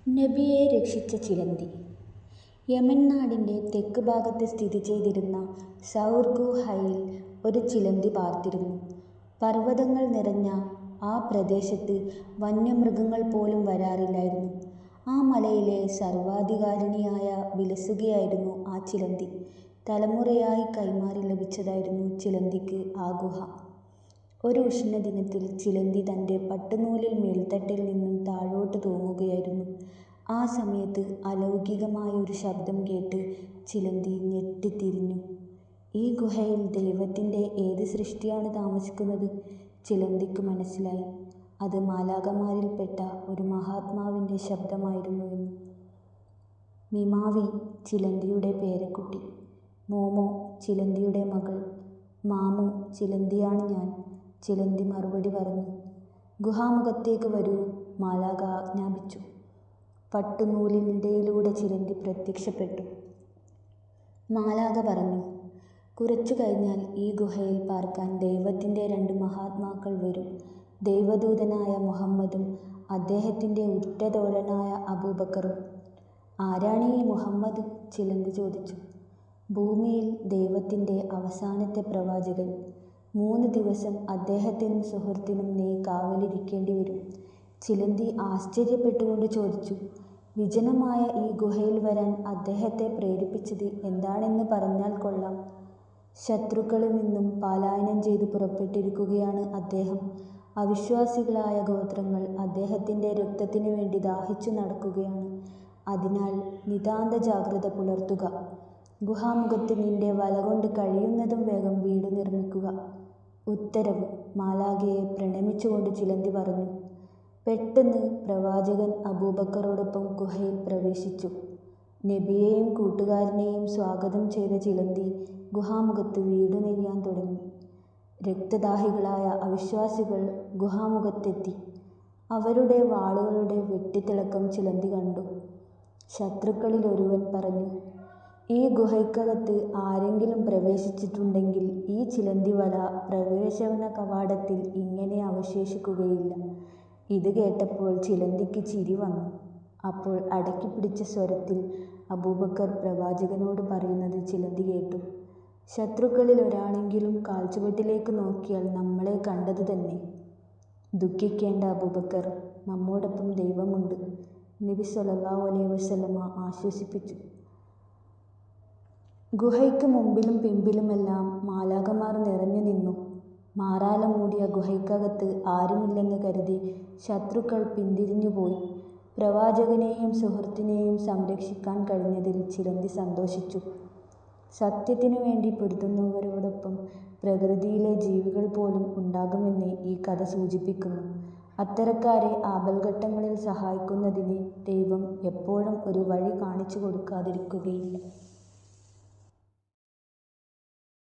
നബിയെ രക്ഷിച്ച ചിലന്തി. യമൻ നാടിൻ്റെ തെക്ക് ഭാഗത്ത് സ്ഥിതി ചെയ്തിരുന്ന സൗർ ഗുഹയിൽ ഒരു ചിലന്തി പാർത്തിരുന്നു. പർവ്വതങ്ങൾ നിറഞ്ഞ ആ പ്രദേശത്ത് വന്യമൃഗങ്ങൾ പോലും വരാറില്ലായിരുന്നു. ആ മലയിലെ സർവാധികാരിണിയായ വിലസുകയായിരുന്നു ആ ചിലന്തി. തലമുറയായി കൈമാറി ലഭിച്ചതായിരുന്നു ചിലന്തിക്ക് ആ ഗുഹ. ഒരു ഉഷ്ണദിനത്തിൽ ചിലന്തി തൻ്റെ പട്ടുനൂലിൽ മേൽത്തട്ടിൽ നിന്നും താഴോട്ട് തൂങ്ങുകയായിരുന്നു. ആ സമയത്ത് അലൗകികമായ ഒരു ശബ്ദം കേട്ട് ചിലന്തി ഞെട്ടിത്തിരിഞ്ഞു. ഈ ഗുഹയിൽ ദൈവത്തിൻ്റെ ഏത് സൃഷ്ടിയാണ് താമസിക്കുന്നത്? ചിലന്തിക്ക് മനസ്സിലായി. അത് മാലാഖമാരിൽപ്പെട്ട ഒരു മഹാത്മാവിൻ്റെ ശബ്ദമായിരുന്നുവെന്ന്. മിമാവി, ചിലന്തിയുടെ പേരക്കുട്ടി. മോമോ, ചിലന്തിയുടെ മകൾ. മാമു, ചിലന്തിയാണ് ഞാൻ, ചിലന്തി മറുപടി പറഞ്ഞു. ഗുഹാമുഖത്തേക്ക് വരൂ, മാലാഖ ആജ്ഞാപിച്ചു. പട്ടുനൂലിനിടയിലൂടെ ചിലന്തി പ്രത്യക്ഷപ്പെട്ടു. മാലാഖ പറഞ്ഞു, കുറച്ചു കഴിഞ്ഞാൽ ഈ ഗുഹയിൽ പാർക്കാൻ ദൈവത്തിൻ്റെ 2 മഹാത്മാക്കൾ വരും. ദൈവദൂതനായ മുഹമ്മദും അദ്ദേഹത്തിൻ്റെ ഉറ്റ തോഴനായ അബൂബക്കറും. ആരാണ് ഈ മുഹമ്മദ്? ചിലന്തി ചോദിച്ചു. ഭൂമിയിൽ ദൈവത്തിൻ്റെ അവസാനത്തെ പ്രവാചകൻ. 3 ദിവസം അദ്ദേഹത്തിനും സുഹൃത്തിനും നീ കാവലിരിക്കേണ്ടി വരും. ചിലന്തി ആശ്ചര്യപ്പെട്ടുകൊണ്ട് ചോദിച്ചു, വിജനമായ ഈ ഗുഹയിൽ വരാൻ അദ്ദേഹത്തെ പ്രേരിപ്പിച്ചത് എന്താണെന്ന് പറഞ്ഞാൽ കൊള്ളാം. ശത്രുക്കളിൽ നിന്നും പലായനം ചെയ്ത് പുറപ്പെട്ടിരിക്കുകയാണ് അദ്ദേഹം. അവിശ്വാസികളായ ഗോത്രങ്ങൾ അദ്ദേഹത്തിൻ്റെ രക്തത്തിനു വേണ്ടി ദാഹിച്ചു നടക്കുകയാണ്. അതിനാൽ നിതാന്ത ജാഗ്രത പുലർത്തുക. ഗുഹാമുഖത്ത് നിന്റെ വല കൊണ്ട് കഴിയുന്നതും വേഗം വീട് നിർമ്മിക്കുക. ഉത്തരവ്, മാലാഖയെ പ്രണമിച്ചുകൊണ്ട് ചിലന്തി പറഞ്ഞു. പെട്ടെന്ന് പ്രവാചകൻ അബൂബക്കറോടൊപ്പം ഗുഹയിൽ പ്രവേശിച്ചു. നബിയെയും കൂട്ടുകാരനെയും സ്വാഗതം ചെയ്ത ചിലന്തി ഗുഹാമുഖത്ത് വീട് നെയ്യാൻ തുടങ്ങി. രക്തദാഹികളായ അവിശ്വാസികൾ ഗുഹാമുഖത്തെത്തി. അവരുടെ വാളുകളുടെ വെട്ടിത്തിളക്കം ചിലന്തി കണ്ടു. ശത്രുക്കളിൽ ഒരുവൻ പറഞ്ഞു, ഈ ഗുഹയ്ക്കകത്ത് ആരെങ്കിലും പ്രവേശിച്ചിട്ടുണ്ടെങ്കിൽ ഈ ചിലന്തി വല പ്രവേശന കവാടത്തിൽ ഇങ്ങനെ അവശേഷിക്കുകയില്ല. ഇത് കേട്ടപ്പോൾ ചിലന്തിക്ക് ചിരി വന്നു. അപ്പോൾ അടക്കിപ്പിടിച്ച സ്വരത്തിൽ അബൂബക്കർ പ്രവാചകനോട് പറയുന്നത് ചിലന്തി കേട്ടു. ശത്രുക്കളിൽ ഒരാളെങ്കിലും കാൽച്ചുവട്ടിലേക്ക് നോക്കിയാൽ നമ്മളെ കണ്ടത് തന്നെ. ദുഃഖിക്കേണ്ട അബൂബക്കർ, നമ്മോടൊപ്പം ദൈവമുണ്ട്. നബി സ്വല്ലല്ലാഹു അലൈഹി വസല്ലമ ആശ്വസിപ്പിച്ചു. ഗുഹയ്ക്ക് മുമ്പിലും പിമ്പിലുമെല്ലാം മാലാഖമാർ നിറഞ്ഞു നിന്നു. മാറാല മൂടിയ ഗുഹയ്ക്കകത്ത് ആരുമില്ലെന്ന് കരുതി ശത്രുക്കൾ പിന്തിരിഞ്ഞുപോയി. പ്രവാചകനെയും സുഹൃത്തിനെയും സംരക്ഷിക്കാൻ കഴിഞ്ഞതിൽ ചിലന്തി സന്തോഷിച്ചു. സത്യത്തിനു വേണ്ടി പൊരുതുന്നവരോടൊപ്പം പ്രകൃതിയിലെ ജീവികൾ പോലും ഉണ്ടാകുമെന്ന് ഈ കഥ സൂചിപ്പിക്കുന്നു. അത്തരക്കാരെ ആപൽഘട്ടങ്ങളിൽ സഹായിക്കുന്നതിന് ദൈവം എപ്പോഴും ഒരു വഴി കാണിച്ചു കൊടുക്കാതിരിക്കുകയില്ല.